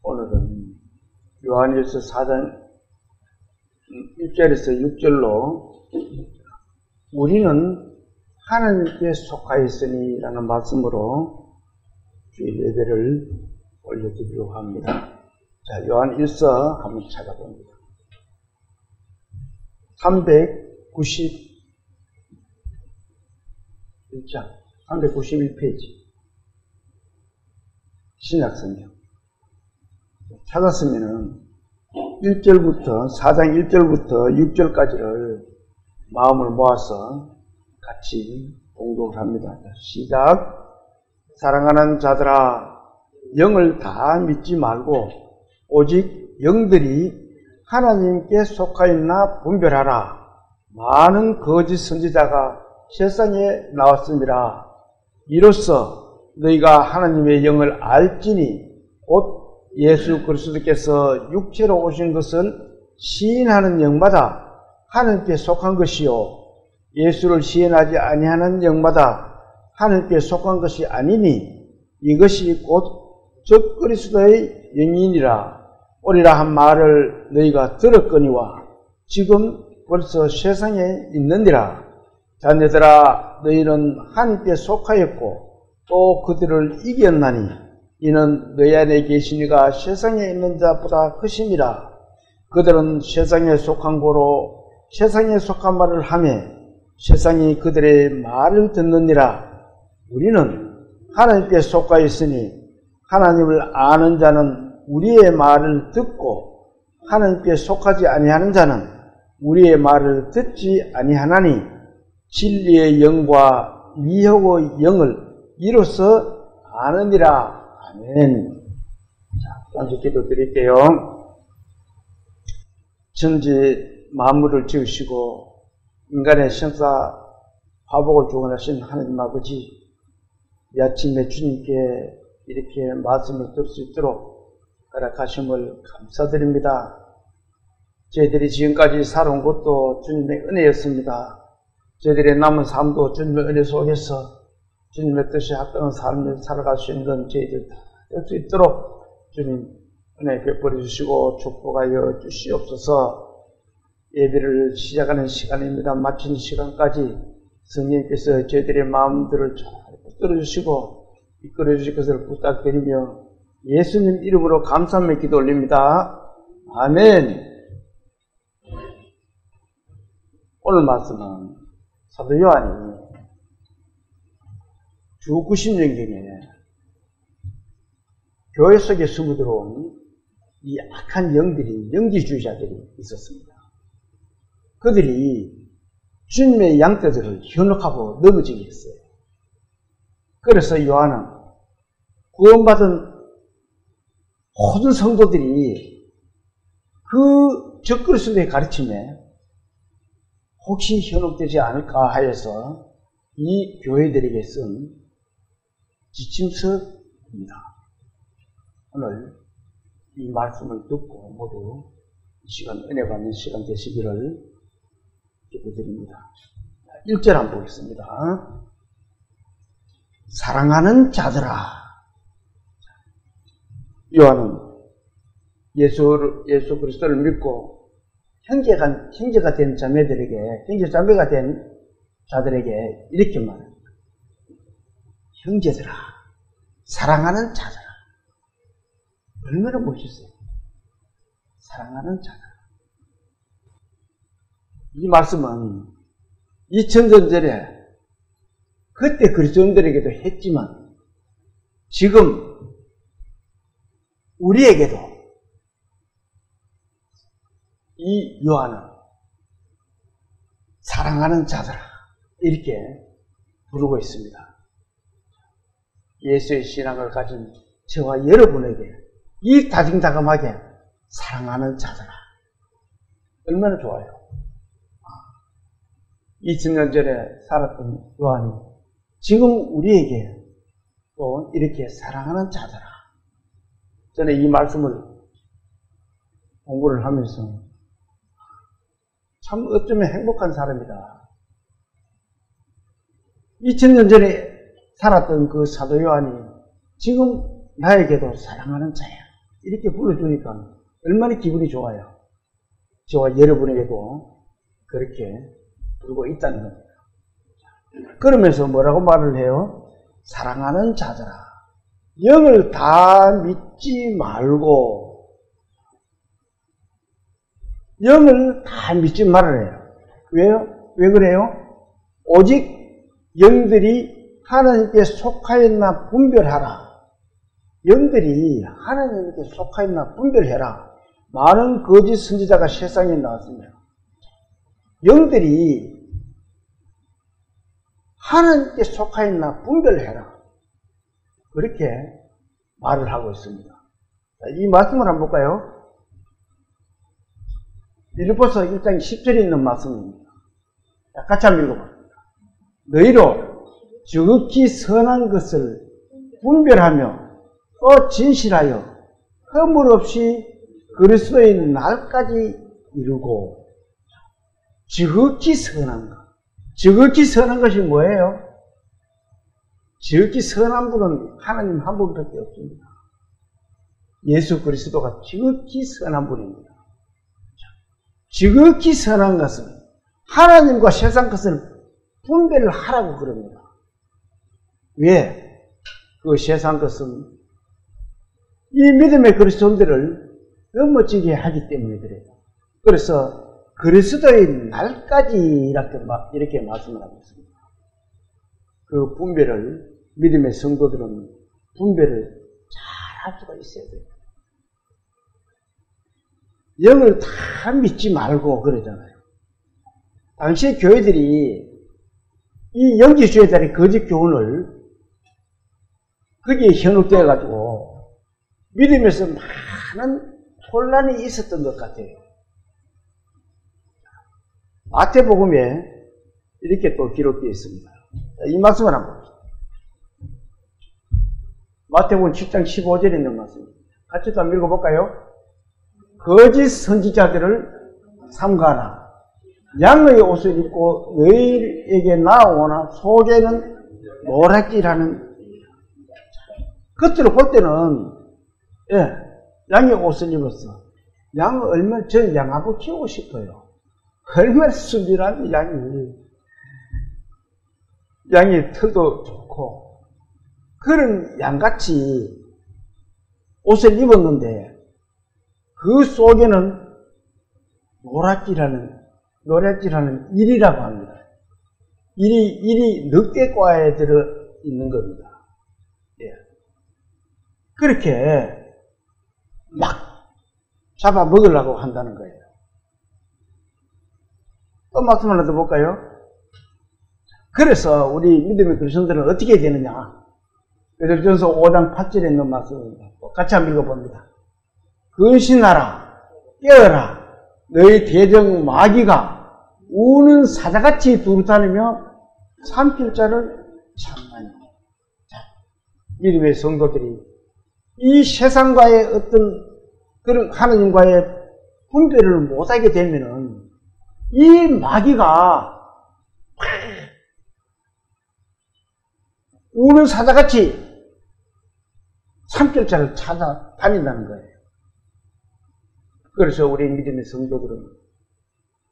오늘은 요한일서 4장 1절에서 6절로 우리는 하나님께 속하였으니 라는 말씀으로 주일 예배를 올려드리려고 합니다. 자, 요한일서 한번 찾아봅니다. 391장 391페이지 신약성경 찾았으면은 1절부터 4장 1절부터 6절까지를 마음을 모아서 같이 공독을 합니다. 시작. 사랑하는 자들아, 영을 다 믿지 말고 오직 영들이 하나님께 속하였나 분별하라. 많은 거짓 선지자가 세상에 나왔습니다. 이로써 너희가 하나님의 영을 알지니 곧 예수 그리스도께서 육체로 오신 것을 시인하는 영마다 하나님께 속한 것이요 예수를 시인하지 아니하는 영마다 하나님께 속한 것이 아니니 이것이 곧 적그리스도의 영이니라. 오리라 한 말을 너희가 들었거니와 지금 벌써 세상에 있느니라. 자녀들아, 너희는 하나님께 속하였고 또 그들을 이겼나니 이는 너희 안에 계신 이가 세상에 있는 자보다 크심이라. 그들은 세상에 속한 고로 세상에 속한 말을 하며 세상이 그들의 말을 듣느니라. 우리는 하나님께 속하 있으니 하나님을 아는 자는 우리의 말을 듣고 하나님께 속하지 아니하는 자는 우리의 말을 듣지 아니하나니 진리의 영과 미혹의 영을 이로써 아느니라. 아멘. 자, 먼저 기도 드릴게요. 천지 만물을 지으시고 인간의 생사 화복을 주관하신 하나님 아버지, 이 아침에 주님께 이렇게 말씀을 들을 수 있도록 허락하심을 감사드립니다. 저희들이 지금까지 살아온 것도 주님의 은혜였습니다. 저희들의 남은 삶도 주님의 은혜 속에서 주님의 뜻에 합당한 삶을 살아갈 수 있는 저희들 다 될 수 있도록 주님 은혜 베풀어 주시고 축복하여 주시옵소서. 예배를 시작하는 시간입니다. 마치는 시간까지 성령께서 저희들의 마음들을 잘 붙들어 주시고 이끌어 주실 것을 부탁드리며 예수님 이름으로 감사함의 기도 올립니다. 아멘. 오늘 말씀은 사도 요한이 주 90년경에 교회 속에 숨어들어온 이 악한 영들이, 영지주의자들이 있었습니다. 그들이 주님의 양떼들을 현혹하고 넘어지게 했어요. 그래서 요한은 구원받은 모든 성도들이 그 적그리스도의 가르침에 혹시 현혹되지 않을까 하여서 이 교회들에게 쓴 지침서입니다. 오늘 이 말씀을 듣고 모두 이 시간 은혜 받는 시간 되시기를 기도드립니다. 1절 한번 보겠습니다. 사랑하는 자들아. 요한은 예수 그리스도를 믿고 형제가 된 자매들에게, 형제 자매가 된 자들에게 이렇게 말합니다. 형제들아, 사랑하는 자들아. 얼마나 멋있어요. 사랑하는 자들아. 이 말씀은 2000년 전에 그때 그리스도인들에게도 했지만 지금 우리에게도 이 요한은 사랑하는 자들아 이렇게 부르고 있습니다. 예수의 신앙을 가진 저와 여러분에게 이 다짐다감하게 사랑하는 자들아 얼마나 좋아요. 2000년 전에 살았던 요한이 지금 우리에게 또 이렇게 사랑하는 자들아. 저는 이 말씀을 공부를 하면서 참 어쩌면 행복한 사람이다. 2000년 전에 살았던 그 사도 요한이 지금 나에게도 사랑하는 자야. 이렇게 불러주니까 얼마나 기분이 좋아요. 저와 여러분에게도 그렇게 부르고 있다는 겁니다. 그러면서 뭐라고 말을 해요? 사랑하는 자들아, 영을 다 믿지 말고, 영을 다 믿지 말아야 해요. 왜요? 왜 그래요? 오직 영들이 하나님께 속하였나 분별하라. 영들이 하나님께 속하였나 분별해라. 많은 거짓 선지자가 세상에 나왔습니다. 영들이 하나님께 속하였나 분별해라. 그렇게 말을 하고 있습니다. 이 말씀을 한번 볼까요? 빌립보서 1장 10절에 있는 말씀입니다. 같이 한번 읽어봅니다. 너희로 지극히 선한 것을 분별하며 또 진실하여 허물 없이 그리스도의 날까지 이루고. 지극히 선한 것. 지극히 선한 것이 뭐예요? 지극히 선한 분은 하나님 한 분밖에 없습니다. 예수 그리스도가 지극히 선한 분입니다. 지극히 선한 것은 하나님과 세상 것을 분별을 하라고 그럽니다. 왜? 그 세상 것은 이 믿음의 그리스도인들을 넘어지게 하기 때문에 그래요. 그래서 그리스도의 날까지 이렇게 말씀을 하고 있습니다. 그 분별을 믿음의 성도들은 분별을 잘 할 수가 있어야 돼요. 영을 다 믿지 말고 그러잖아요. 당시 교회들이 이 영지주의자의 거짓 교훈을 거기에 현혹되어가지고 믿음에서 많은 혼란이 있었던 것 같아요. 마태복음에 이렇게 또 기록되어 있습니다. 이 말씀을 한번 봅시다. 마태복음 7장 15절에 있는 말씀입니다. 같이 또 한번 읽어볼까요? 거짓 선지자들을 삼가라. 양의 옷을 입고 너희에게 나오나 속에는 노랗기라는. 겉으로 볼 때는 양의 옷을 입었어. 양은 얼마나, 저 양하고 키우고 싶어요. 얼마나 순진한 양이 털도 좋고 그런 양같이 옷을 입었는데 그 속에는 노랗지라는 일이라고 합니다. 일이 늑대과에 들어 있는 겁니다. 그렇게 막 잡아먹으려고 한다는 거예요. 또 말씀 하나 더 볼까요? 그래서 우리 믿음의 그리스도인들은 어떻게 해야 되느냐? 베드로전서 5장 8절에 있는 말씀입니다. 같이 한번 읽어봅니다. 근신하라, 깨어라, 너희 대적 마귀가 우는 사자같이 두루다니며 삼킬 자를 참나니. 믿음의 성도들이 이 세상과의 어떤 그런 하나님과의 분별을 못하게 되면은 이 마귀가 우는 사자같이 삼킬자를 찾아다닌다는 거예요. 그래서 우리 믿음의 성도들은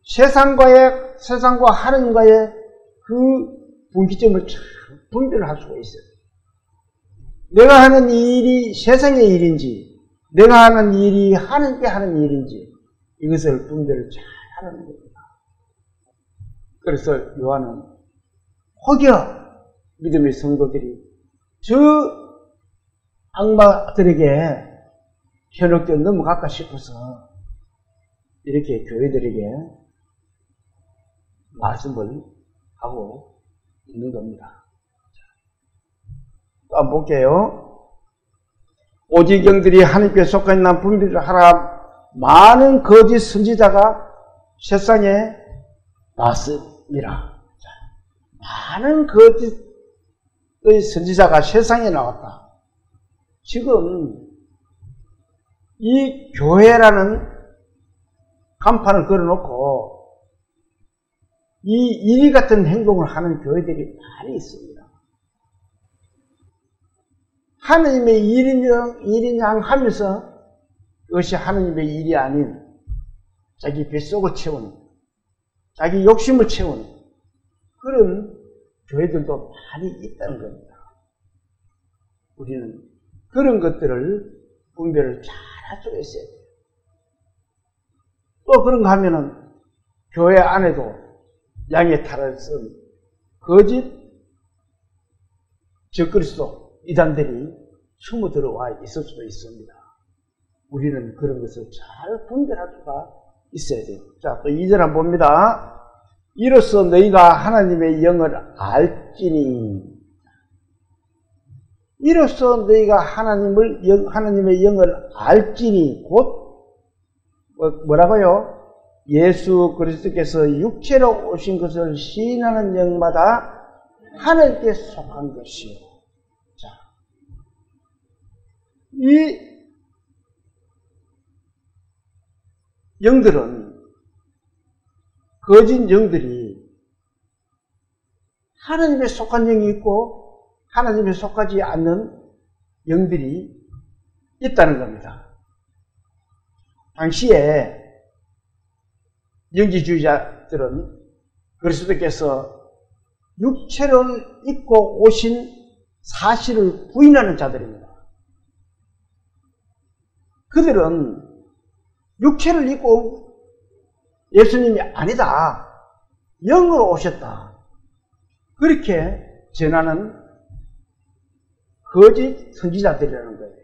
세상과 하나님과의 그 분기점을 잘 분별할 수가 있어요. 내가 하는 일이 세상의 일인지, 내가 하는 일이 하나님께 하는 일인지, 이것을 분별을 잘 하는 겁니다. 그래서 요한은 혹여 믿음의 성도들이 저 악마들에게 현혹되어 넘어갈까 싶어서 이렇게 교회들에게 말씀을 하고 있는 겁니다. 또 한번 볼게요. 오직 영들이 하나님께 속하 있는 분별을 하라. 많은 거짓 선지자가 세상에 나왔습니다. 많은 거짓 선지자가 세상에 나왔다. 지금 이 교회라는 간판을 걸어놓고 이 이리 같은 행동을 하는 교회들이 많이 있습니다. 하나님의 일인양 하면서 그것이 하느님의 일이 아닌 자기 뱃속을 채우는, 자기 욕심을 채우는 그런 교회들도 많이 있다는 겁니다. 우리는 그런 것들을 분별을 잘 할 수가 있어야 돼요. 또 그런 거 하면은 교회 안에도 양의 탈을 쓴 거짓 적그리스도 이단들이 숨어 들어와 있을 수도 있습니다. 우리는 그런 것을 잘 분별할 수가 있어야 돼요. 자, 또 2절 한번 봅니다. 이로써 너희가 하나님의 영을 알지니, 이로써 너희가 하나님의 영을 알지니, 곧 뭐라고요? 예수 그리스도께서 육체로 오신 것을 시인하는 영마다 하늘께 속한 것이요. 자, 이 영들은, 거짓 영들이 하나님에 속한 영이 있고 하나님에 속하지 않는 영들이 있다는 겁니다. 당시에 영지주의자들은 그리스도께서 육체를 입고 오신 사실을 부인하는 자들입니다. 그들은 육체를 입고 예수님이 아니다, 영으로 오셨다, 그렇게 전하는 거짓 선지자들이라는 거예요.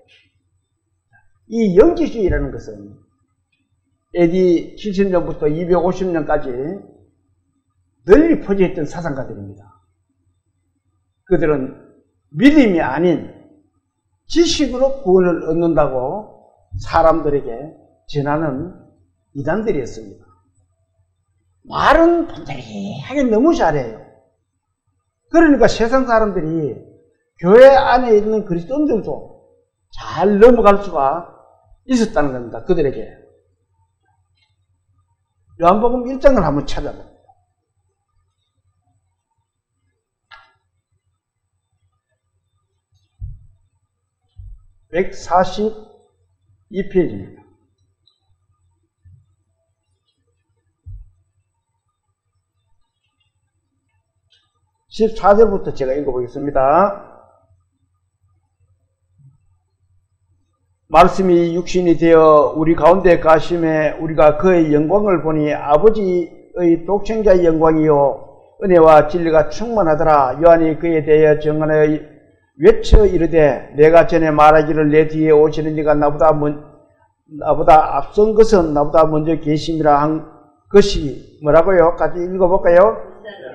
이 영지주의라는 것은 AD 70년부터 250년까지 널리 퍼져있던 사상가들입니다. 그들은 믿음이 아닌 지식으로 구원을 얻는다고 사람들에게 전하는 이단들이었습니다. 말은 번데리하게 너무 잘해요. 그러니까 세상 사람들이 교회 안에 있는 그리스도인들도 잘 넘어갈 수가 있었다는 겁니다. 그들에게. 요한복음 1장을 한번 찾아봅니다. 142페이지입니다. 14절부터 제가 읽어보겠습니다. 말씀이 육신이 되어 우리 가운데 가심에 우리가 그의 영광을 보니 아버지의 독생자의 영광이요 은혜와 진리가 충만하더라. 요한이 그에 대하여 정하여 외쳐 이르되 내가 전에 말하기를 내 뒤에 오시는 이가 나보다 앞선 것은 나보다 먼저 계심이라 한 것이 뭐라고요? 같이 읽어볼까요?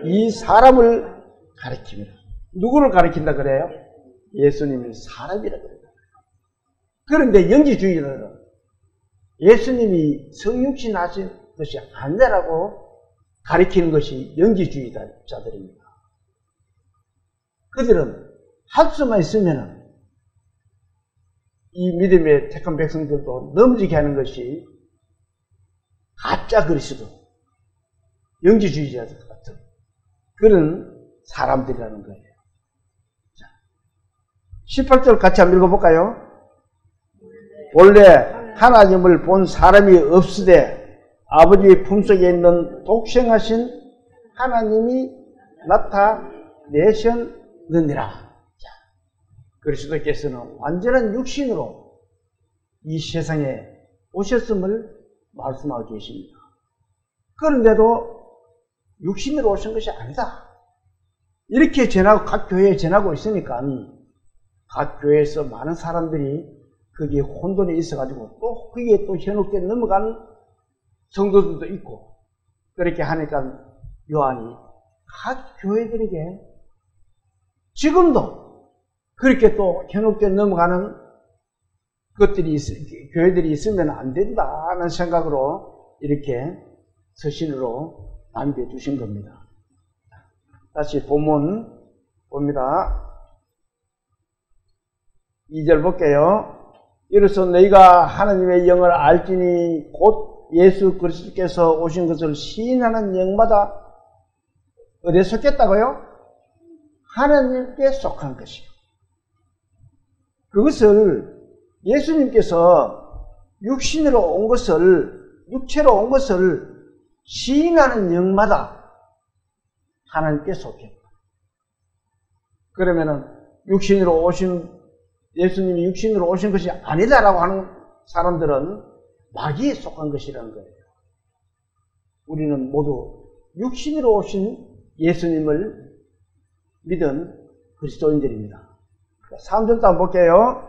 이 사람을 가리킵니다. 누구를 가리킨다 그래요? 예수님이 사람이라 그래요. 그런데 영지주의자들은 예수님이 성육신 하신 것이 아니라고 가리키는 것이 영지주의자들입니다. 그들은 할 수만 있으면 이 믿음의 택한 백성들도 넘어지게 하는 것이 가짜 그리스도, 영지주의자들 같은 그런 사람들이라는 거예요. 자, 18절 같이 한번 읽어볼까요? 원래 하나님을 본 사람이 없으되 아버지의 품속에 있는 독생하신 하나님이 나타내셨느니라. 자, 그리스도께서는 완전한 육신으로 이 세상에 오셨음을 말씀하고 계십니다. 그런데도 육신으로 오신 것이 아니다, 이렇게 전하고 각 교회에 전하고 있으니까 각 교회에서 많은 사람들이 거기에 혼돈이 있어가지고 또 거기에 또 현혹돼 넘어가는 성도들도 있고, 그렇게 하니까 요한이 각 교회들에게 지금도 그렇게 또 현혹돼 넘어가는 것들이 교회들이 있으면 안 된다는 생각으로 이렇게 서신으로 남겨주신 겁니다. 다시 본문 봅니다. 2절 볼게요. 이로써 너희가 하나님의 영을 알지니 곧 예수 그리스도께서 오신 것을 시인하는 영마다 어디에 속했다고요? 하나님께 속한 것이요. 그것을 예수님께서 육체로 온 것을 시인하는 영마다 하나님께 속했다. 그러면은 예수님이 육신으로 오신 것이 아니다라고 하는 사람들은 마귀에 속한 것이라는 거예요. 우리는 모두 육신으로 오신 예수님을 믿은 그리스도인들입니다. 3절도 한번 볼게요.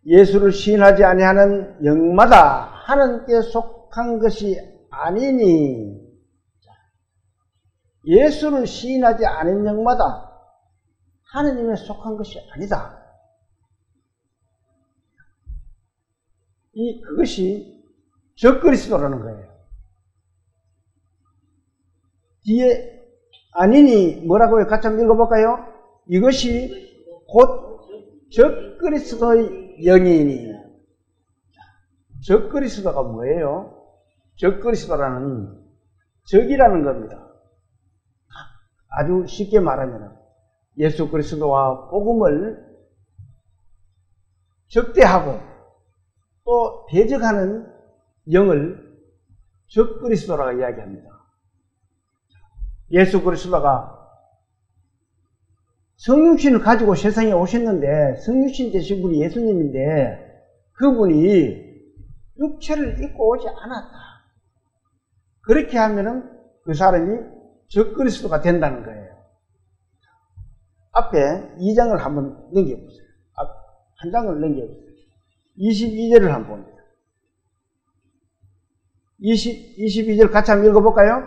예수를 시인하지 아니하는 영마다 하나님께 속한 것이 아니니. 예수를 시인하지 않은 영마다 하나님에 속한 것이 아니다. 그것이 적그리스도라는 거예요. 뒤에 아니니 뭐라고요? 같이 한번 읽어볼까요? 이것이 곧 적그리스도의 영이니. 적그리스도가 뭐예요? 적그리스도라는 적이라는 겁니다. 아주 쉽게 말하면 예수 그리스도와 복음을 적대하고 또 대적하는 영을 적그리스도라고 이야기합니다. 예수 그리스도가 성육신을 가지고 세상에 오셨는데 성육신 되신 분이 예수님인데 그분이 육체를 입고 오지 않았다. 그렇게 하면은 그 사람이 적그리스도가 된다는 거예요. 앞에 2장을 한번 넘겨보세요. 한 장을 넘겨보세요. 22절을 한번 봅니다. 22절 같이 한번 읽어볼까요?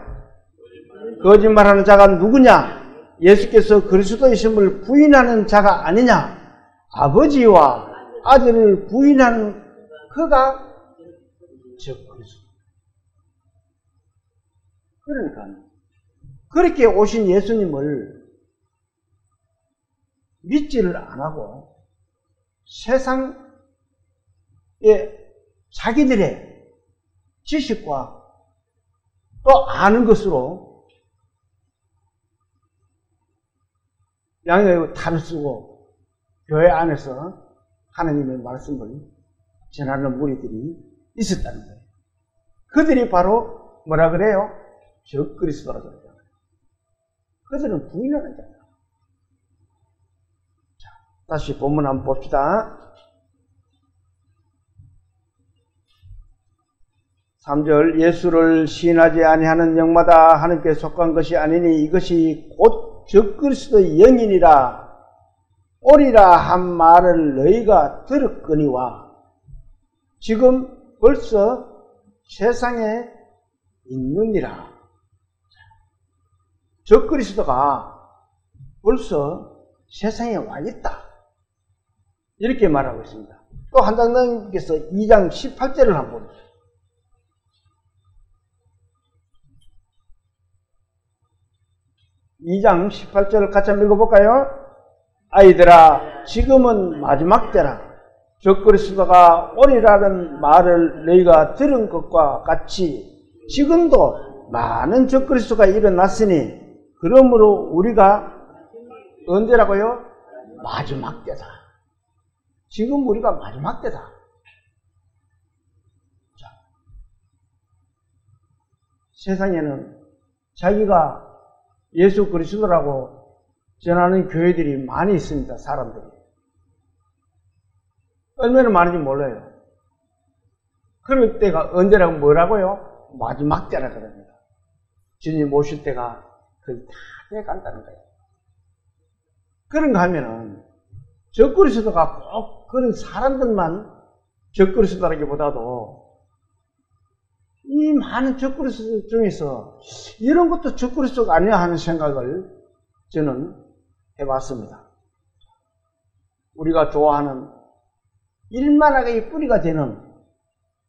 거짓말하는 자가 누구냐? 예수께서 그리스도이심을 부인하는 자가 아니냐? 아버지와 아들을 부인하는 그가 적그리스도. 그러니까 그렇게 오신 예수님을 믿지를 안하고 세상에 자기들의 지식과 또 아는 것으로 양의 탈을 쓰고 교회 안에서 하나님의 말씀을 전하는 무리들이 있었다는 거예요. 그들이 바로 뭐라 그래요? 적그리스도라고 그러잖아요. 그들은 부인하는 자다. 자, 다시 본문 한번 봅시다. 3절 예수를 시인하지 아니하는 영마다 하나님께 속한 것이 아니니 이것이 곧 적그리스도의 영이니라. 오리라 한 말을 너희가 들었거니와 지금 벌써 세상에 있느니라. 적그리스도가 벌써 세상에 와 있다. 이렇게 말하고 있습니다. 또 한 장 넘겨서 2장 18절을 한번 보세요. 2장 18절을 같이 한번 읽어볼까요? 아이들아 지금은 마지막 때라. 적그리스도가 오리라는 말을 너희가 들은 것과 같이 지금도 많은 적그리스도가 일어났으니 그러므로 우리가 언제라고요? 마지막 때다. 지금 우리가 마지막 때다. 자, 세상에는 자기가 예수 그리스도라고 전하는 교회들이 많이 있습니다. 사람들이. 얼마나 많은지 몰라요. 그럴 때가 언제라고 뭐라고요? 마지막 때라 그럽니다. 주님 오실 때가 거의 다 돼간다는 거예요. 그런가 하면은 적그리스도가 꼭 그런 사람들만 적그리스도라기보다도 이 많은 적그리스도 중에서 이런 것도 적그리스도가 아니야 하는 생각을 저는 해봤습니다. 우리가 좋아하는 일만하게 뿌리가 되는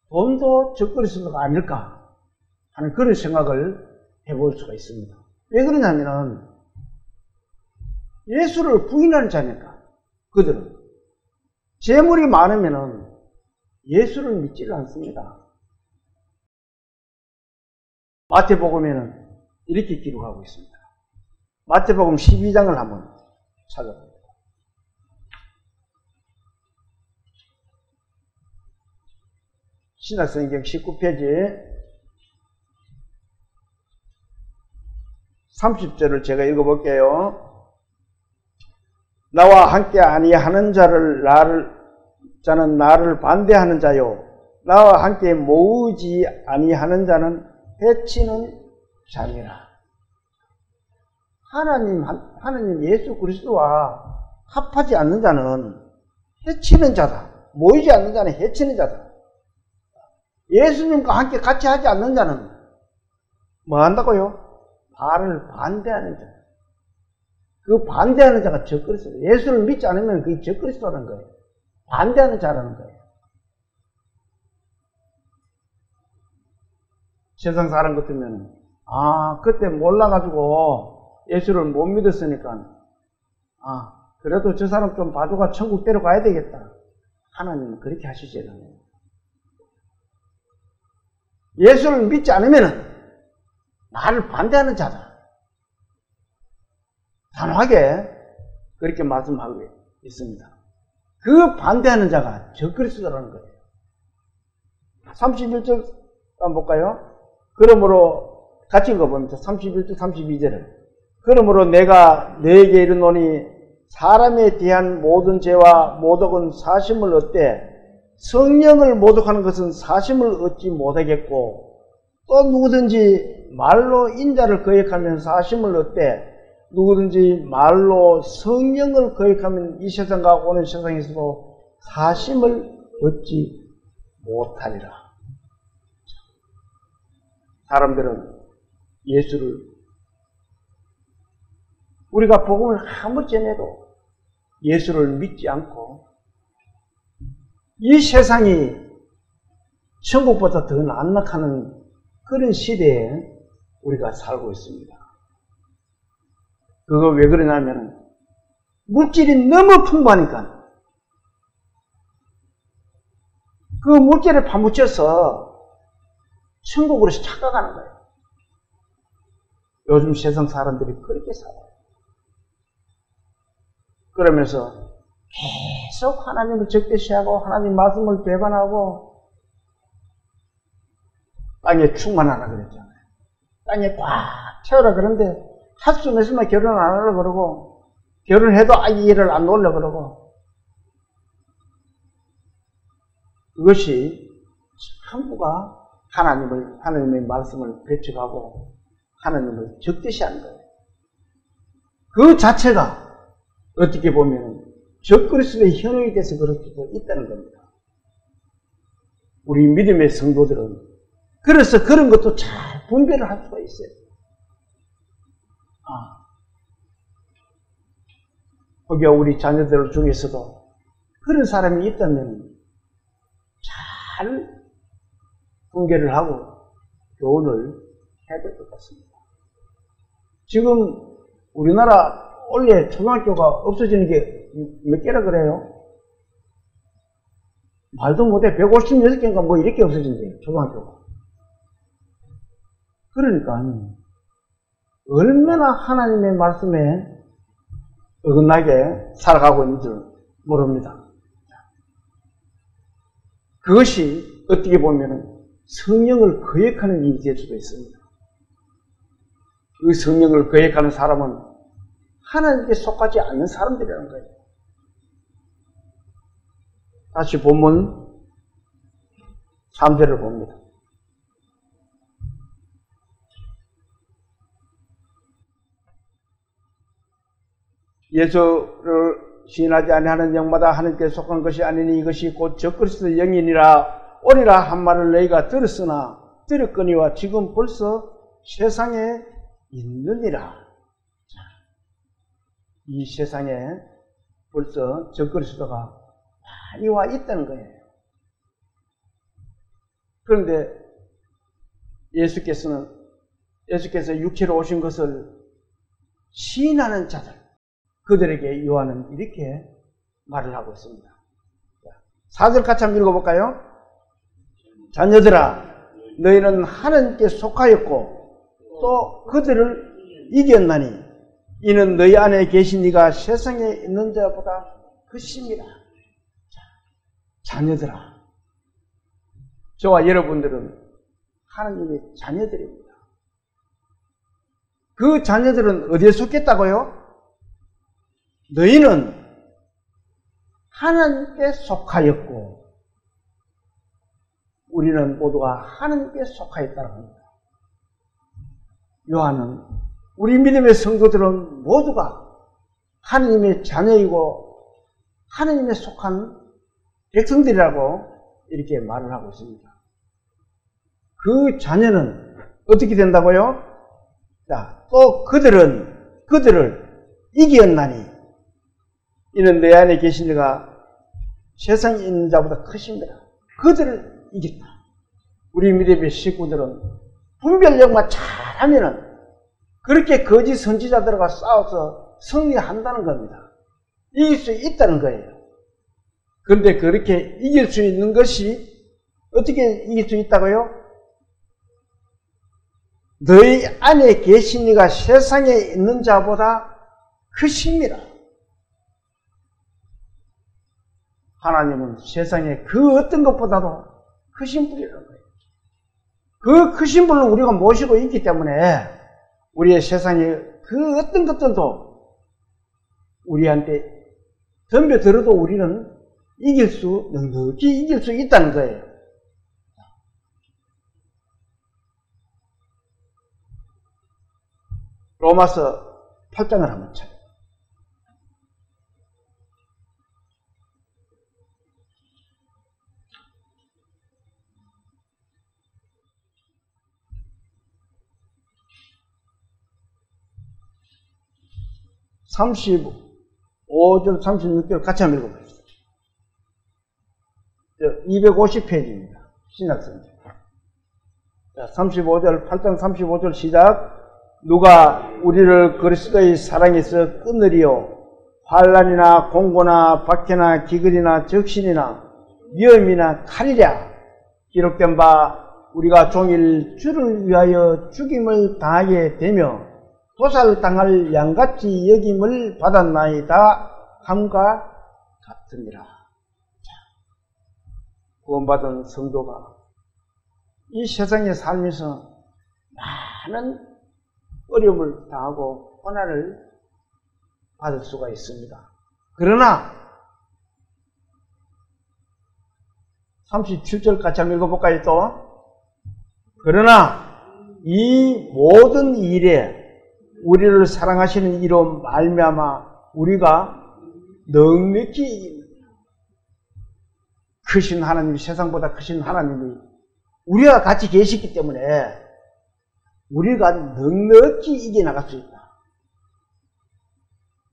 돈도 적그리스도가 아닐까 하는 그런 생각을 해볼 수가 있습니다. 왜 그러냐면은 예수를 부인하는 자니까. 그들은 재물이 많으면은 예수를 믿지를 않습니다. 마태복음에는 이렇게 기록하고 있습니다. 마태복음 12장을 한번 찾아봅니다. 신약성경 19페이지 30절을 제가 읽어볼게요. 나와 함께 아니하는 자는 나를 반대하는 자요, 나와 함께 모으지 아니하는 자는 해치는 자니라. 하나님 예수 그리스도와 합하지 않는 자는 해치는 자다. 모이지 않는 자는 해치는 자다. 예수님과 함께 같이 하지 않는 자는 뭐 한다고요? 나를 반대하는 자. 그 반대하는 자가 적그리스도. 예수를 믿지 않으면 그게 적그리스도라는 거예요. 반대하는 자라는 거예요. 세상 사람 같으면 그때 몰라가지고 예수를 못 믿었으니까 그래도 저 사람 좀 봐줘가 천국 데려가야 되겠다. 하나님은 그렇게 하시지 않아요. 예수를 믿지 않으면 나를 반대하는 자다. 단호하게 그렇게 말씀하고 있습니다. 그 반대하는 자가 적그리스도라는 거예요. 31절 한번 볼까요? 그러므로 같이 읽어봅니다. 31절 32절을. 그러므로 내가 너에게 이르노니 사람에 대한 모든 죄와 모독은 사심을 얻되 성령을 모독하는 것은 사심을 얻지 못하겠고, 또 누구든지 말로 인자를 거역하면 사심을 얻되 누구든지 말로 성령을 거역하면 이 세상과 오는 세상에서도 사심을 얻지 못하리라. 사람들은 예수를, 우리가 복음을 아무리 전해도 예수를 믿지 않고 이 세상이 천국보다 더 안락하는 그런 시대에 우리가 살고 있습니다. 그거 왜 그러냐면 물질이 너무 풍부하니까 그 물질에 파묻혀서 천국으로 착각하는 거예요. 요즘 세상 사람들이 그렇게 살아요. 그러면서 계속 하나님을 적대시하고 하나님 말씀을 배반하고 땅에 충만하라 그랬잖아요. 땅에 꽉 채워라 그런데 핫수 맺으면 결혼 안 하려고 그러고, 결혼해도 아이를 안 놓으려고 그러고, 그것이 전부가 하나님의 말씀을 배척하고 하나님을 적대시하는 거예요. 그 자체가 어떻게 보면 적그리스도의 현혹이 돼서 그럴 수도 있다는 겁니다. 우리 믿음의 성도들은 그래서 그런 것도 잘 분별을 할 수가 있어요. 거기가 우리 자녀들 중에서도 그런 사람이 있다면 잘 분별을 하고 교훈을 해야 될 것 같습니다. 지금 우리나라 원래 초등학교가 없어지는 게 몇 개라 그래요? 말도 못해 156개인가 뭐 이렇게 없어진대요. 초등학교가. 그러니까 얼마나 하나님의 말씀에 어긋나게 살아가고 있는 줄 모릅니다. 그것이 어떻게 보면 성령을 거역하는 일이 될 수도 있습니다. 그 성령을 거역하는 사람은 하나님께 속하지 않는 사람들이라는 거예요. 다시 본문 3절을 봅니다. 예수를 시인하지 아니하는 영마다 하나님께 속한 것이 아니니 이것이 곧 적그리스도의 영이니라 오리라 한 말을 너희가 들었으나 들었거니와 지금 벌써 세상에 있느니라. 이 세상에 벌써 적그리스도가 많이 와 있다는 거예요. 그런데 예수께서 육체로 오신 것을 시인하는 자들, 그들에게 요한은 이렇게 말을 하고 있습니다. 4절 같이 한번 읽어볼까요? 자녀들아, 너희는 하나님께 속하였고 또 그들을 이겼나니 이는 너희 안에 계신 이가 세상에 있는 자보다 크심이라. 자녀들아, 저와 여러분들은 하나님의 자녀들입니다. 그 자녀들은 어디에 속했다고요? 너희는 하나님께 속하였고 우리는 모두가 하나님께 속하였다고 합니다. 요한은 우리 믿음의 성도들은 모두가 하나님의 자녀이고 하나님에 속한 백성들이라고 이렇게 말을 하고 있습니다. 그 자녀는 어떻게 된다고요? 자, 또 그들을 이기었나니 이는 내 안에 계신 이가 세상에 있는 자보다 크십니다. 그들을 이겼다. 우리 믿음의 식구들은 분별력만 잘하면은 그렇게 거짓 선지자들과 싸워서 승리한다는 겁니다. 이길 수 있다는 거예요. 그런데 그렇게 이길 수 있는 것이 어떻게 이길 수 있다고요? 너희 안에 계신 이가 세상에 있는 자보다 크십니다. 하나님은 세상에 그 어떤 것보다도 크신 분이라는 거예요. 그 크신 분을 우리가 모시고 있기 때문에 우리의 세상에 그 어떤 것들도 우리한테 덤벼들어도 우리는 넉넉히 이길 수 있다는 거예요. 로마서 8장을 한번 쳐요. (35절) 36절 같이 한번 읽어보겠습니다. 250페이지입니다. 신약성경. 35절, 8장 35절 시작. 누가 우리를 그리스도의 사랑에서 끊으리요? 환난이나 공고나 박해나 기근이나 적신이나 위험이나 칼이랴. 기록된 바 우리가 종일 주를 위하여 죽임을 당하게 되며 도살당할 양같이 여김을 받았나이다 함과 같으니라. 구원받은 성도가 이 세상에 살면서 많은 어려움을 당하고 고난을 받을 수가 있습니다. 그러나 37절 같이 한번 읽어볼까요 또? 그러나 이 모든 일에 우리를 사랑하시는 이로 말미암아 우리가 넉넉히 이깁니다. 크신 하나님, 세상보다 크신 하나님이 우리와 같이 계시기 때문에 우리가 넉넉히 이겨나갈 수 있다.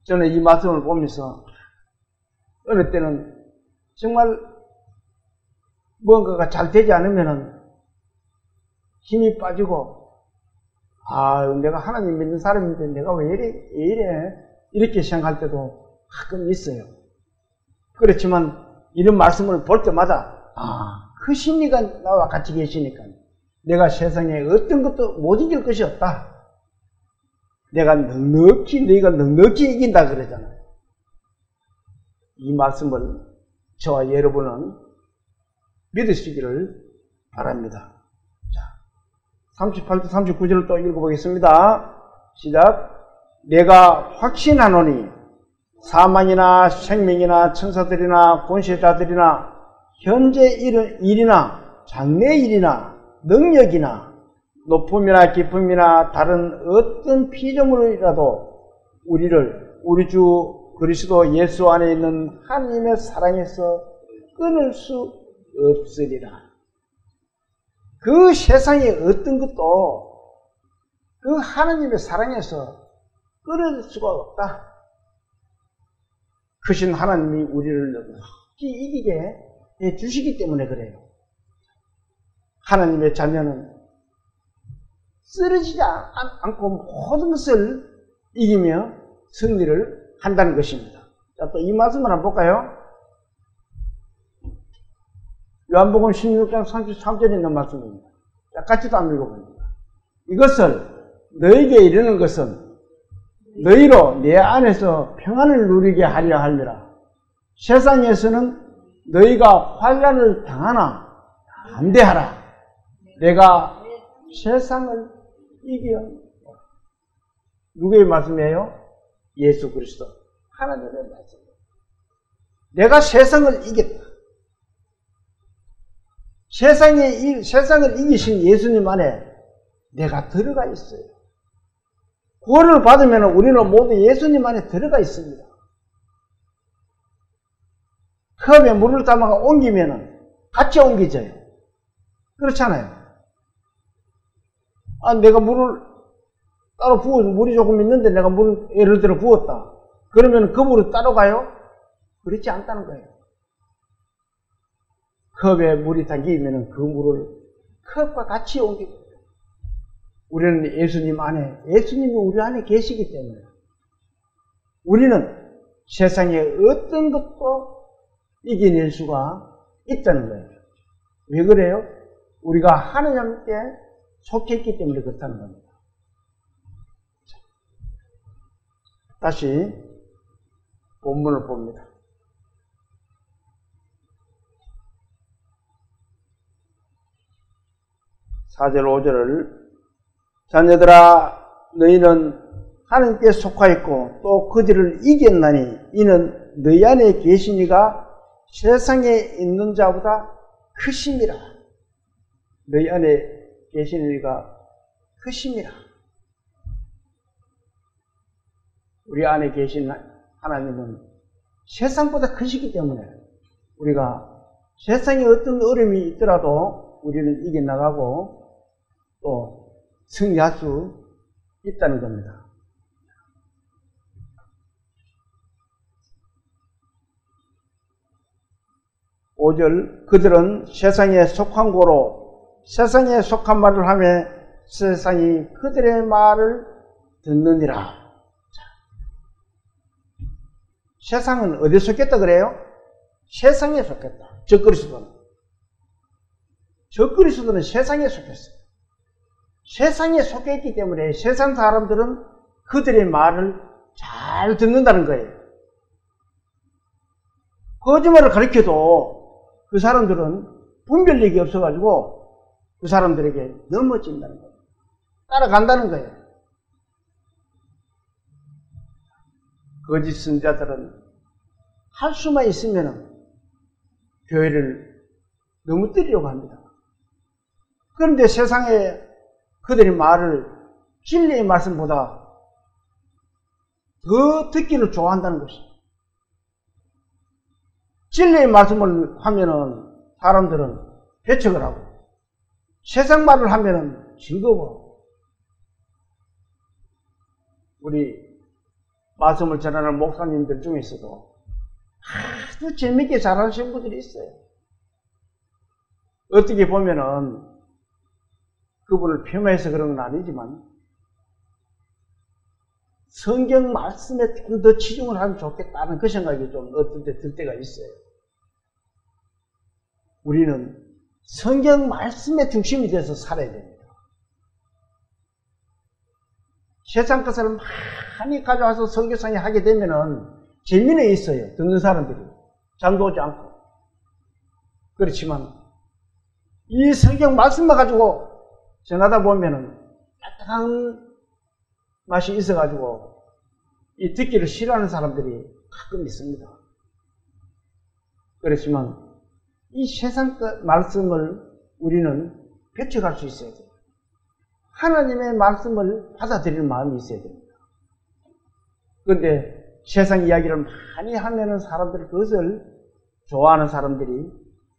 저는 이 말씀을 보면서 어느 때는 정말 뭔가가 잘 되지 않으면 힘이 빠지고 내가 하나님 믿는 사람인데 내가 왜 이래 이렇게 생각할 때도 가끔 있어요. 그렇지만 이런 말씀을 볼 때마다 크신 이가 나와 같이 계시니까 내가 세상에 어떤 것도 못 이길 것이 없다. 너희가 넉넉히 이긴다 그러잖아요. 이 말씀을 저와 여러분은 믿으시기를 바랍니다. 자, 38절 39절을 또 읽어보겠습니다. 시작. 내가 확신하노니 사망이나 생명이나 천사들이나 권세자들이나 현재 일이나 장래 일이나 능력이나 높음이나 깊음이나 다른 어떤 피조물이라도 우리를 우리 주 그리스도 예수 안에 있는 하나님의 사랑에서 끊을 수 없으리라. 그 세상의 어떤 것도 그 하나님의 사랑에서 끊을 수가 없다. 크신 하나님이 우리를 넉넉히 이기게 해주시기 때문에 그래요. 하나님의 자녀는 쓰러지지 않고 모든 것을 이기며 승리를 한다는 것입니다. 자, 또 이 말씀을 한번 볼까요? 요한복음 16장 33절에 있는 말씀입니다. 자, 같이도 한번 읽어봅니다. 이것을 너에게 이르는 것은 너희로 내 안에서 평안을 누리게 하려 함이라. 세상에서는 너희가 환난을 당하나 담대하라. 내가 세상을 이겨. 누구의 말씀이에요? 예수 그리스도 하나님의 말씀. 내가 세상을 이겼다. 세상을 이기신 예수님 안에 내가 들어가 있어요. 구원을 받으면 우리는 모두 예수님 안에 들어가 있습니다. 컵에 물을 담아가 옮기면 같이 옮기져요. 그렇잖아요. 내가 물을 따로 물이 조금 있는데 내가 물을 예를 들어 부었다. 그러면 그 물을 따로 가요? 그렇지 않다는 거예요. 컵에 물이 담기면 그 물을 컵과 같이 옮기고, 우리는 예수님 안에, 예수님이 우리 안에 계시기 때문에 우리는 세상에 어떤 것도 이겨낼 수가 있다는 거예요. 왜 그래요? 우리가 하나님께 속해 있기 때문에 그렇다는 겁니다. 다시 본문을 봅니다. 4절 5절을 자녀들아 너희는 하나님께 속하였고 또 그들을 이겼나니 이는 너희 안에 계신 이가 세상에 있는 자보다 크심이라. 너희 안에 계신 이가 크심이라. 우리 안에 계신 하나님은 세상보다 크시기 때문에 우리가 세상에 어떤 어려움이 있더라도 우리는 이겨나가고 또 승리할 수 있다는 겁니다. (5절) 그들은 세상에 속한 고로 세상에 속한 말을 하며 세상이 그들의 말을 듣느니라. 세상은 어디에 속했다 그래요? 세상에 속했다. 저 그리스도는 세상에 속했어요. 세상에 속해 있기 때문에 세상 사람들은 그들의 말을 잘 듣는다는 거예요. 거짓말을 가르쳐도 그 사람들은 분별력이 없어가지고 그 사람들에게 넘어진다는 거예요. 따라간다는 거예요. 거짓 선자들은 할 수만 있으면 교회를 넘어뜨리려고 합니다. 그런데 세상에 그들의 말을 진리의 말씀보다 더 듣기를 좋아한다는 것입니다. 진리의 말씀을 하면은 사람들은 배척을 하고 세상 말을 하면은 즐거워. 우리 말씀을 전하는 목사님들 중에서도 아주 재밌게 잘하시는 분들이 있어요. 어떻게 보면은 그분을 폄하해서 그런 건 아니지만 성경 말씀에 좀 더 치중을 하면 좋겠다는 그 생각이 좀 어떤 때 들 때가 있어요. 우리는 성경 말씀의 중심이 돼서 살아야 됩니다. 세상 것을 많이 가져와서 설교상에 하게 되면은 재미는 있어요. 듣는 사람들이. 잠도 오지 않고. 그렇지만 이 성경 말씀만 가지고 전하다 보면은 따뜻한 맛이 있어가지고 이 듣기를 싫어하는 사람들이 가끔 있습니다. 그렇지만 이 세상 말씀을 우리는 배척할 수 있어야 돼요. 하나님의 말씀을 받아들이는 마음이 있어야 됩니다. 그런데 세상 이야기를 많이 하면은 사람들이 그것을 좋아하는 사람들이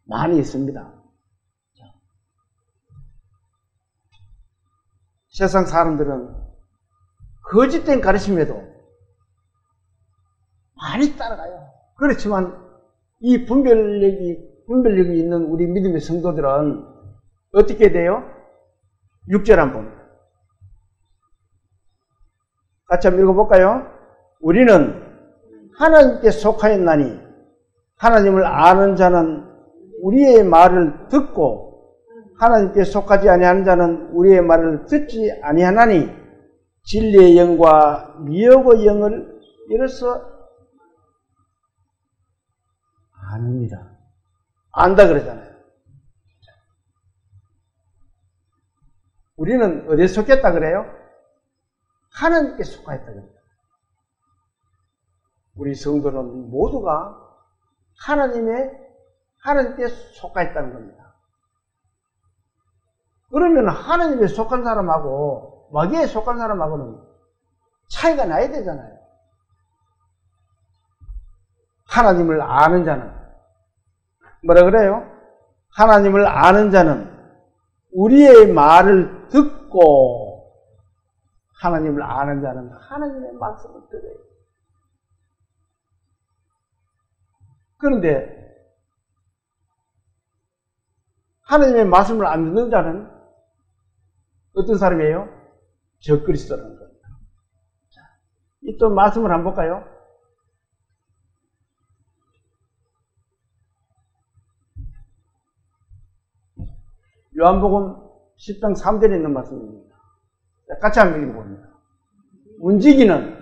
많이 있습니다. 세상 사람들은 거짓된 가르침에도 많이 따라가요. 그렇지만 이 분별력이 있는 우리 믿음의 성도들은 어떻게 돼요? 6절 한번 같이 한번 읽어볼까요? 우리는 하나님께 속하였나니 하나님을 아는 자는 우리의 말을 듣고 하나님께 속하지 아니하는 자는 우리의 말을 듣지 아니하나니 진리의 영과 미혹의 영을 이로써 아느니라. 안다 그러잖아요. 우리는 어디에 속했다 그래요? 하나님께 속하였다 그래요. 우리 성도는 모두가 하나님께 속하였다는 겁니다. 그러면 하나님에 속한 사람하고 마귀에 속한 사람하고는 차이가 나야 되잖아요. 하나님을 아는 자는 뭐라 그래요? 하나님을 아는 자는 우리의 말을 듣고 하나님을 아는 자는 하나님의 말씀을 들어요. 그런데 하나님의 말씀을 안 듣는 자는 어떤 사람이에요? 적그리스도라는 겁니다. 자, 이 또 말씀을 한번 볼까요? 요한복음 10장 3절에 있는 말씀입니다. 자, 같이 한번 읽어봅니다. 문지기는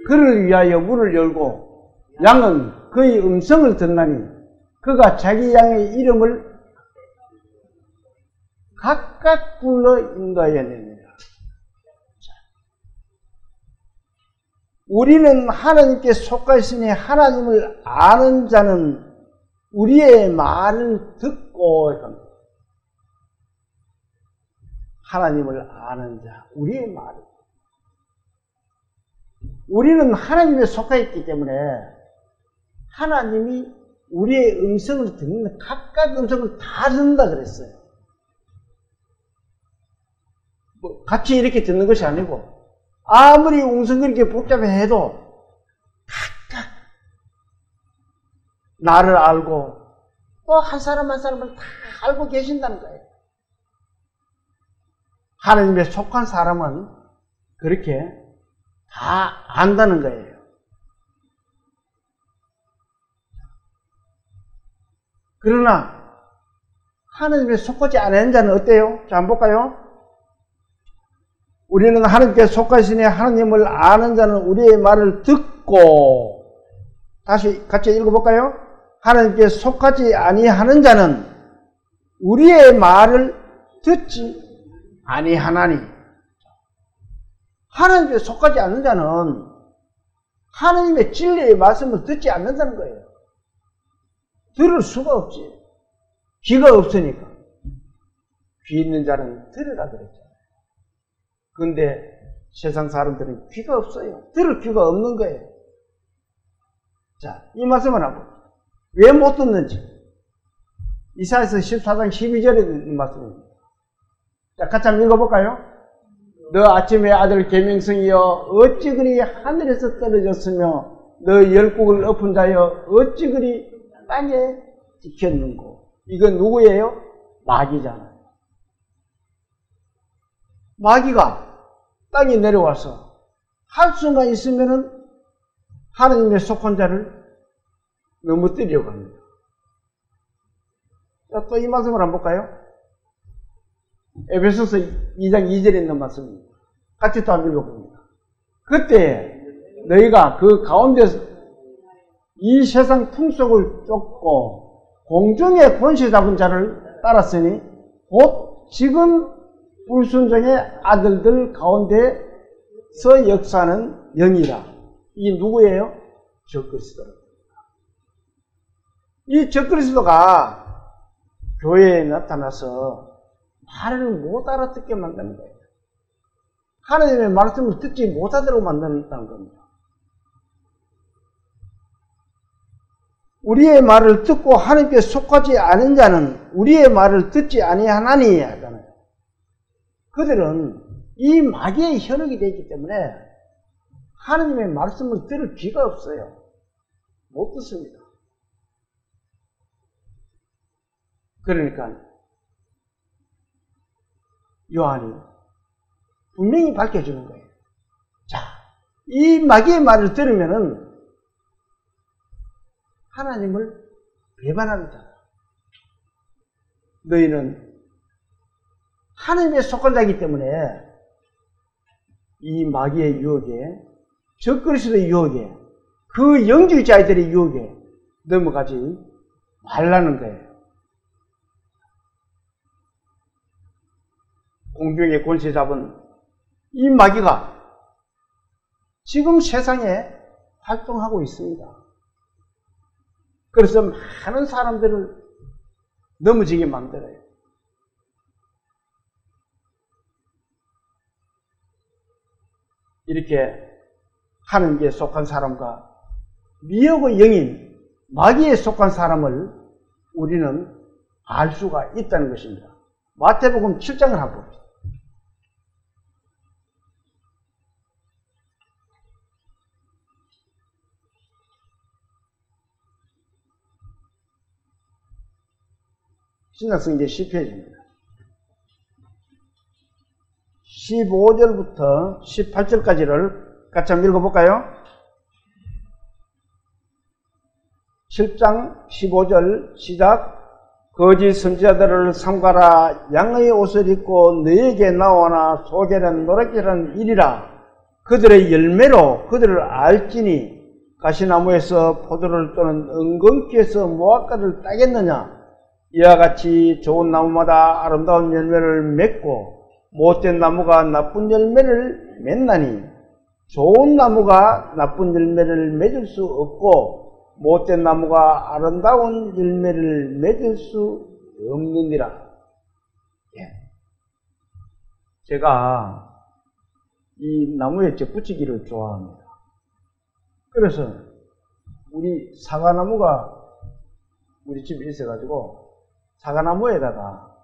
그를 위하여 문을 열고 양은 그의 음성을 듣나니 그가 자기 양의 이름을 각각 불러 인도하여 냅니다. 우리는 하나님께 속하 있으니 하나님을 아는 자는 우리의 말을 듣고 하나님을 아는 자, 우리의 말을. 우리는 하나님에 속하 있기 때문에 하나님이 우리의 음성을 듣는 각각 음성을 다 듣는다 그랬어요. 같이 이렇게 듣는 것이 아니고 아무리 웅성거리게 복잡해도 각각 나를 알고 또 한 사람 한 사람을 다 알고 계신다는 거예요. 하나님에 속한 사람은 그렇게 다 안다는 거예요. 그러나 하나님에 속하지 않은 자는 어때요? 자, 한번 볼까요? 우리는 하나님께 속하시니 하나님을 아는 자는 우리의 말을 듣고, 다시 같이 읽어볼까요? 하나님께 속하지 아니하는 자는 우리의 말을 듣지 아니하나니. 하나님께 속하지 않는 자는 하나님의 진리의 말씀을 듣지 않는다는 거예요. 들을 수가 없지. 귀가 없으니까. 귀 있는 자는 들으라 그랬잖아요. 그런데 세상 사람들은 귀가 없어요. 들을 귀가 없는 거예요. 자, 이 말씀을 한번. 왜 못 듣는지. 이사야서 14장 12절에 있는 말씀입니다. 자, 같이 한번 읽어볼까요? 너 아침의 아들 계명성이여 어찌 그리 하늘에서 떨어졌으며 너 열국을 엎은 자여 어찌 그리 땅에 찍혔는고. 이건 누구예요? 마귀잖아요. 마귀가 땅에 내려와서 할 수만 있으면은 하나님의 속한 자를 넘어뜨리려고 합니다. 자, 또 이 말씀을 한번 볼까요? 에베소서 2장 2절에 있는 말씀입니다. 같이 또 한번 읽어봅니다. 그때 너희가 그 가운데서 이 세상 풍속을 쫓고 공중의 권세 잡은 자를 따랐으니 곧 지금 불순종의 아들들 가운데서 역사하는 영이라. 이게 누구예요? 적그리스도. 이 적그리스도가 교회에 나타나서 말을 못 알아듣게 만드는 거예요. 하나님의 말씀을 듣지 못하도록 만든다는 겁니다. 우리의 말을 듣고 하나님께 속하지 않은 자는 우리의 말을 듣지 아니하나니 하잖아요. 그들은 이 마귀의 현혹이 되기 때문에 하나님의 말씀을 들을 귀가 없어요. 못 듣습니다. 그러니까 요한이 분명히 밝혀주는 거예요. 자, 이 마귀의 말을 들으면은 하나님을 배반하는 자다. 너희는 하나님에 속한 자이기 때문에 이 마귀의 유혹에, 적그리스도의 유혹에, 그 영주자들의 유혹에 넘어가지 말라는 거예요. 공중의 권세 잡은 이 마귀가 지금 세상에 활동하고 있습니다. 그래서 많은 사람들을 넘어지게 만들어요. 이렇게 하느님께 속한 사람과 미혹의 영인 마귀에 속한 사람을 우리는 알 수가 있다는 것입니다. 마태복음 7장을 한번 봅시다. 신약성경 10페이지입니다. 15절부터 18절까지를 같이 한번 읽어볼까요? 7장 15절 시작. 거짓 선지자들을 삼가라. 양의 옷을 입고 너에게 나오나 속에는 노랗게는 이리라. 그들의 열매로 그들을 알지니 가시나무에서 포도를 또는 은근키에서 무화과를 따겠느냐. 이와 같이 좋은 나무마다 아름다운 열매를 맺고 못된 나무가 나쁜 열매를 맺나니 좋은 나무가 나쁜 열매를 맺을 수 없고 못된 나무가 아름다운 열매를 맺을 수 없느니라. 제가 이 나무에 붙이기를 좋아합니다. 그래서 우리 사과나무가 우리 집에 있어가지고 사과나무에다가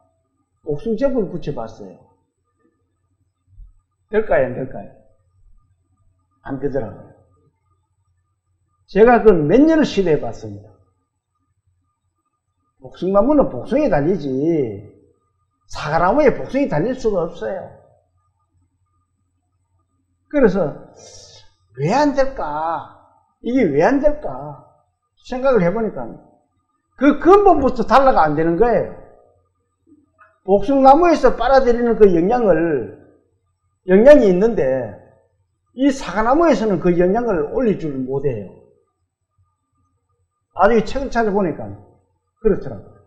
옥순즙을 붙여봤어요. 될까요? 안 될까요? 안 되더라고요. 제가 그 몇 년을 시도해봤습니다. 복숭나무는 복숭이 달리지 사과나무에 복숭이 달릴 수가 없어요. 그래서 왜 안 될까? 이게 왜 안 될까? 생각을 해보니까 그 근본부터 달라가 안 되는 거예요. 복숭나무에서 빨아들이는 그 영양이 있는데 이 사과나무에서는 그 영양을 올리지를 못해요. 나중에 책을 찾아보니까 그렇더라고요.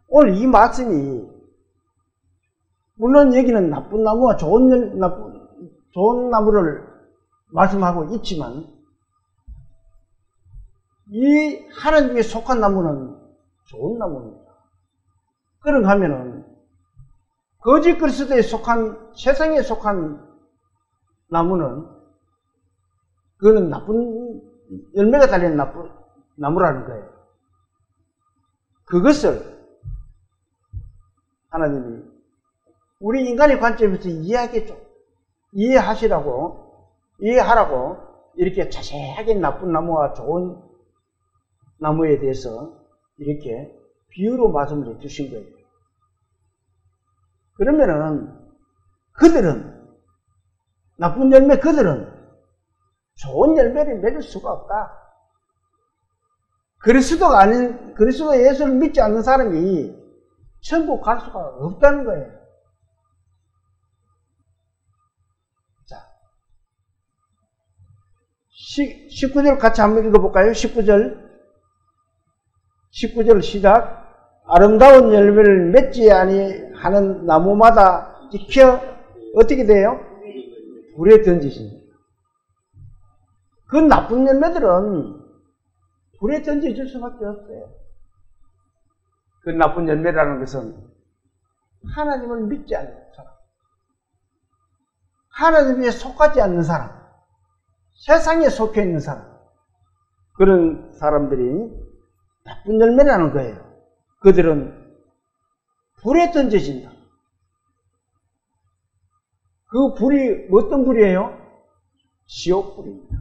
오늘 이 말씀이 물론 여기는 나쁜 나무와 좋은 나무를 말씀하고 있지만 이 하나님께 속한 나무는 좋은 나무입니다. 그런가 하면은 거짓 그리스도에 속한 세상에 속한 나무는 그거는 나쁜 열매가 달린 나쁜 나무라는 거예요. 그것을 하나님이 우리 인간의 관점에서 이해하라고 이렇게 자세하게 나쁜 나무와 좋은 나무에 대해서 이렇게 비유로 말씀을 해주신 거예요. 그러면은 나쁜 열매 그들은 좋은 열매를 맺을 수가 없다. 그리스도 예수를 믿지 않는 사람이 천국 갈 수가 없다는 거예요. 자, 19절 같이 한번 읽어볼까요? 19절 시작. 아름다운 열매를 맺지 아니하는 나무마다 지켜 어떻게 돼요? 불에 던지십니다. 그 나쁜 열매들은 불에 던져질 수밖에 없어요. 그 나쁜 열매라는 것은 하나님을 믿지 않는 사람, 하나님에 속하지 않는 사람, 세상에 속해 있는 사람, 그런 사람들이 나쁜 열매라는 거예요. 그들은 불에 던져진다. 그 불이 어떤 불이에요? 지옥불입니다.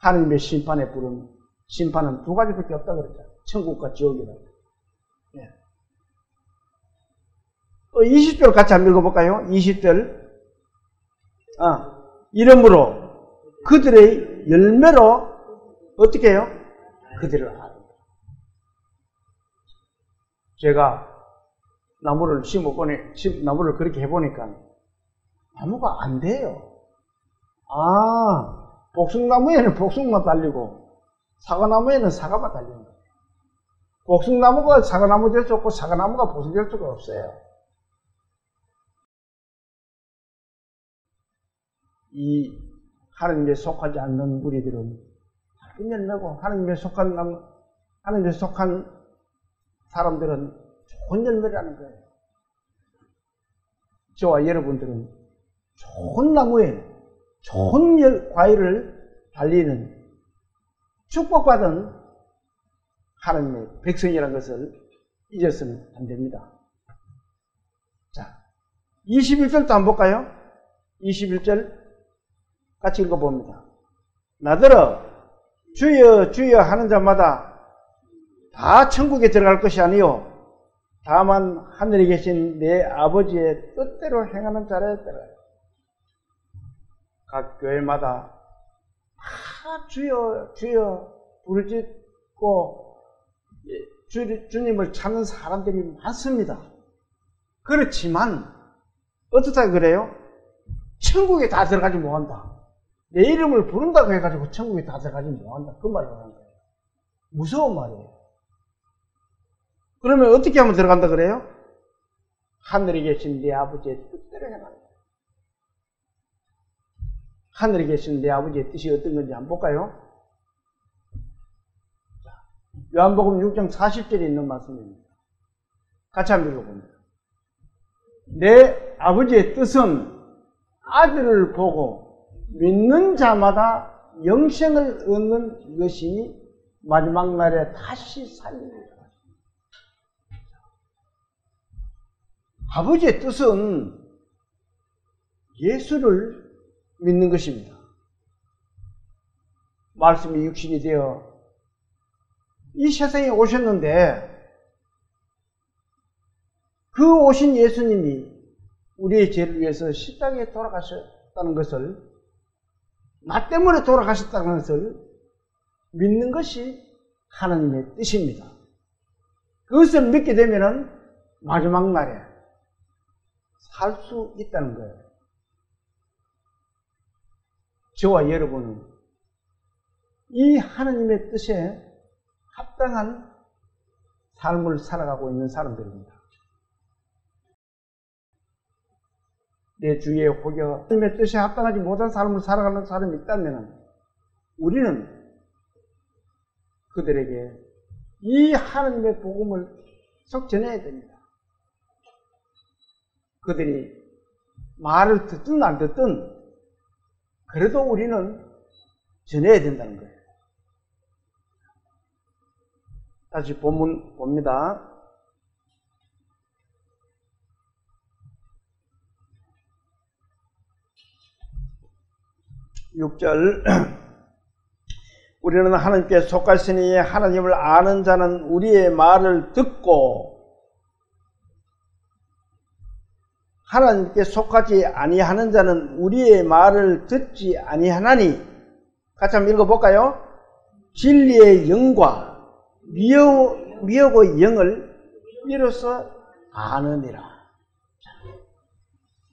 하나님의 심판은 두 가지밖에 없다 그랬죠. 천국과 지옥이라고. 예. 또 20절 같이 한번 읽어볼까요? 20절. 이러므로 그들의 열매로 어떻게 해요? 그들을 알아. 제가 나무를 나무를 그렇게 해보니까 나무가 안 돼요. 복숭나무에는 복숭만 달리고 사과나무에는 사과만 달리는 거예요. 복숭나무가 사과나무 될 수 없고 사과나무가 복숭 될 수가 없어요. 이 하나님에 속하지 않는 우리들은 큰 열매고, 하나님에 속한 사람들은 좋은 열매라는 거예요. 저와 여러분들은 좋은 나무에 좋은 과일을 달리는 축복받은 하나님의 백성이라는 것을 잊어서는 안 됩니다. 자, 21절도 한번 볼까요? 21절 같이 읽어봅니다. 나더러 주여 주여 하는 자마다 다 천국에 들어갈 것이 아니요 다만 하늘에 계신 내 아버지의 뜻대로 행하는 자라야 들어가요. 각 교회마다 다 주여 주여 부르짖고 주님을 찾는 사람들이 많습니다. 그렇지만 어떻다 그래요? 천국에 다 들어가지 못한다. 내 이름을 부른다고 해가지고 천국에 다 들어가지 못한다. 그 말을 하는 거예요. 무서운 말이에요. 그러면 어떻게 하면 들어간다 그래요? 하늘에 계신 내 아버지의 뜻대로 행하는 거예요. 하늘에 계신 내 아버지의 뜻이 어떤 건지 한번 볼까요? 요한복음 6장 40절에 있는 말씀입니다. 같이 한번 읽어봅니다. 내 아버지의 뜻은 아들을 보고 믿는 자마다 영생을 얻는 것이니 마지막 날에 다시 살리리라. 아버지의 뜻은 예수를 믿는 것입니다. 말씀이 육신이 되어 이 세상에 오셨는데 그 오신 예수님이 우리의 죄를 위해서 십자가에 돌아가셨다는 것을, 나 때문에 돌아가셨다는 것을 믿는 것이 하나님의 뜻입니다. 그것을 믿게 되면은 마지막 날에 살 수 있다는 거예요. 저와 여러분은 이 하나님의 뜻에 합당한 삶을 살아가고 있는 사람들입니다. 내 주위에 혹여 하나님의 뜻에 합당하지 못한 삶을 살아가는 사람이 있다면 우리는 그들에게 이 하나님의 복음을 속 전해야 됩니다. 그들이 말을 듣든 안 듣든 그래도 우리는 전해야 된다는 거예요. 다시 본문 봅니다. 6절 우리는 하나님께 속하시니 하나님을 아는 자는 우리의 말을 듣고 하나님께 속하지 아니하는 자는 우리의 말을 듣지 아니하나니. 같이 한번 읽어볼까요? 진리의 영과 미혹의 영을 이로써 아느니라.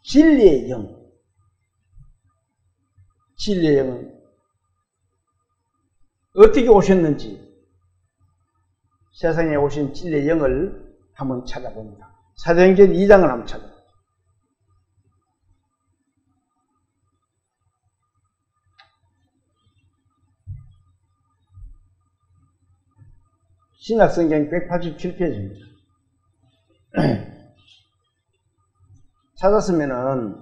진리의 영. 진리의 영은 어떻게 오셨는지 세상에 오신 진리의 영을 한번 찾아봅니다. 사도행전 2장을 한번 찾아봅니다. 신약성경 187페이지입니다. 찾았으면은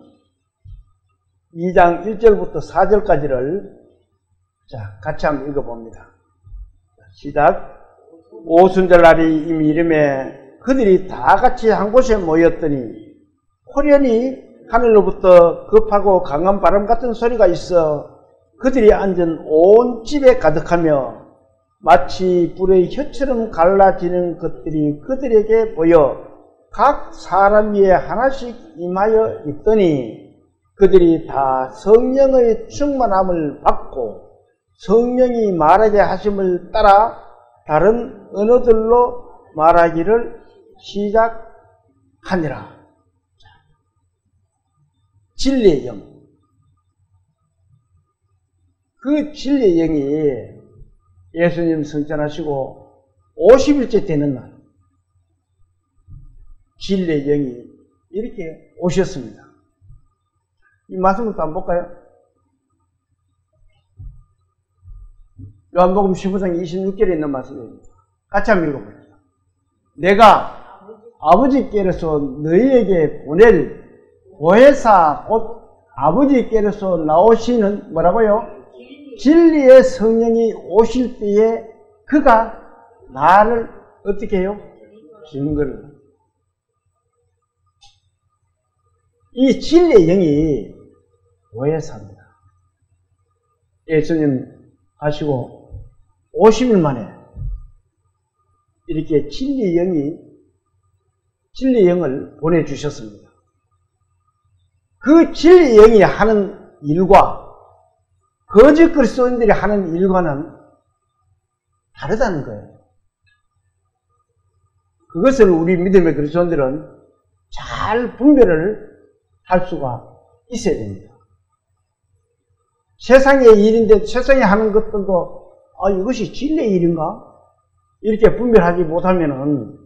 2장 1절부터 4절까지를 자, 같이 한번 읽어봅니다. 시작. 오순절 날이 이미 이름에 그들이 다 같이 한 곳에 모였더니 호련히 하늘로부터 급하고 강한 바람 같은 소리가 있어 그들이 앉은 온 집에 가득하며 마치 불의 혀처럼 갈라지는 것들이 그들에게 보여 각 사람 위에 하나씩 임하여 있더니 그들이 다 성령의 충만함을 받고 성령이 말하게 하심을 따라 다른 언어들로 말하기를 시작하니라. 진리의 영. 그 진리의 영이 예수님 승천하시고 50일째 되는 날 진리의 영이 이렇게 오셨습니다. 이 말씀을 또 한번 볼까요? 요한복음 15장 26절에 있는 말씀입니다. 같이 한번 읽어봅시다. 내가 아버지께로서 너희에게 보낼 보혜사 곧 아버지께로서 나오시는 뭐라고요? 진리의 성령이 오실 때에 그가 나를 어떻게 해요? 증거를. 이 진리의 영이 보혜사입니다. 예수님 하시고 50일 만에 이렇게 진리의 영을 보내주셨습니다. 그 진리의 영이 하는 일과 거짓 그리스도인들이 하는 일과는 다르다는 거예요. 그것을 우리 믿음의 그리스도인들은 잘 분별을 할 수가 있어야 됩니다. 세상의 일인데 세상에 하는 것들도 이것이 진리의 일인가? 이렇게 분별하지 못하면은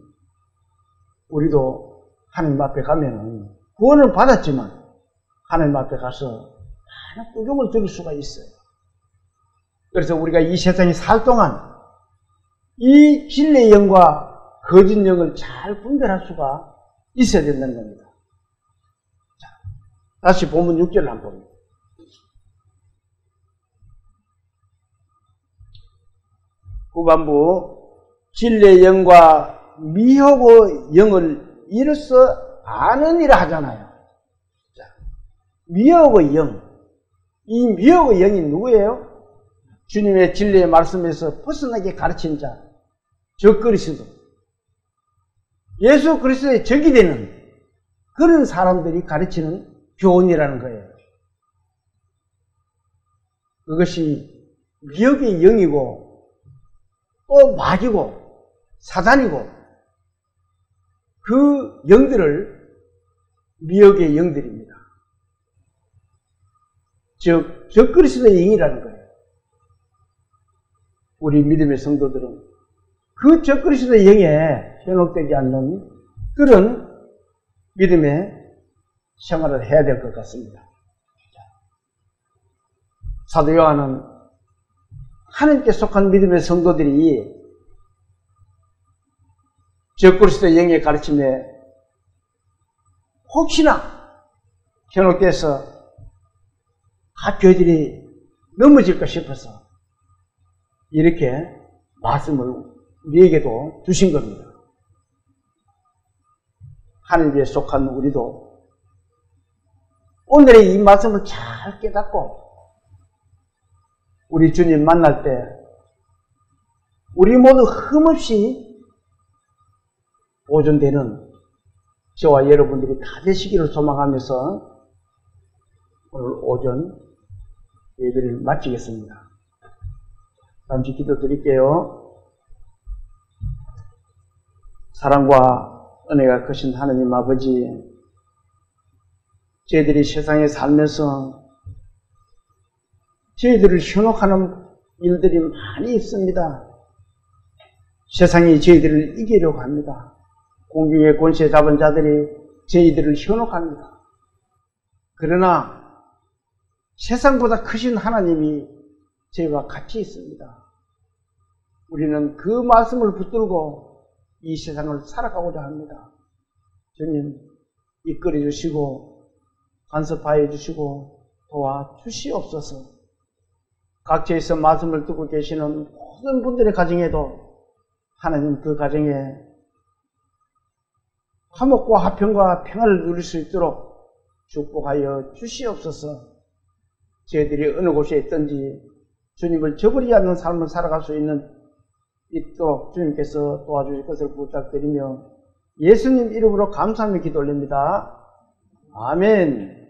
우리도 하나님 앞에 가면은 구원을 받았지만 하나님 앞에 가서 많은 꾸중을 들을 수가 있어요. 그래서 우리가 이 세상에 살 동안 이 진리의 영과 거짓 영을 잘 분별할 수가 있어야 된다는 겁니다. 자, 다시 본문 6절을 한번 봅니다. 후반부 진리의 영과 미혹의 영을 이로써 아느니라 하잖아요. 자, 미혹의 영. 이 미혹의 영이 누구예요? 주님의 진리의 말씀에서 벗어나게 가르친 자, 저 그리스도. 예수 그리스도의 적이 되는 그런 사람들이 가르치는 교훈이라는 거예요. 그것이 미혹의 영이고 또 마귀고 사단이고 그 영들을 미혹의 영들입니다. 즉, 적그리스도의 영이라는 거예요. 우리 믿음의 성도들은 그 적그리스도의 영에 현혹되지 않는 그런 믿음의 생활을 해야 될 것 같습니다. 사도 요한은 하나님께 속한 믿음의 성도들이 적그리스도의 영의 가르침에 혹시나 현혹돼서 각 교회들이 넘어질까 싶어서 이렇게 말씀을 우리에게도 주신 겁니다. 하나님께 속한 우리도 오늘의 이 말씀을 잘 깨닫고 우리 주님 만날 때 우리 모두 흠없이 보존되는 저와 여러분들이 다 되시기를 소망하면서 오늘 오전 예배를 마치겠습니다. 잠시 기도 드릴게요. 사랑과 은혜가 크신 하나님 아버지, 저희들이 세상에 살면서 저희들을 현혹하는 일들이 많이 있습니다. 세상이 저희들을 이기려고 합니다. 공중의 권세 잡은 자들이 저희들을 현혹합니다. 그러나 세상보다 크신 하나님이 저희와 같이 있습니다. 우리는 그 말씀을 붙들고 이 세상을 살아가고자 합니다. 주님, 이끌어 주시고 간섭하여 주시고 도와주시옵소서. 각처에서 말씀을 듣고 계시는 모든 분들의 가정에도 하나님 그 가정에 화목과 화평과 평안을 누릴 수 있도록 축복하여 주시옵소서. 저희들이 어느 곳에 있든지 주님을 저버리지 않는 삶을 살아갈 수 있도록 주님께서 도와주실 것을 부탁드리며 예수님 이름으로 감사하며 기도 올립니다. 아멘.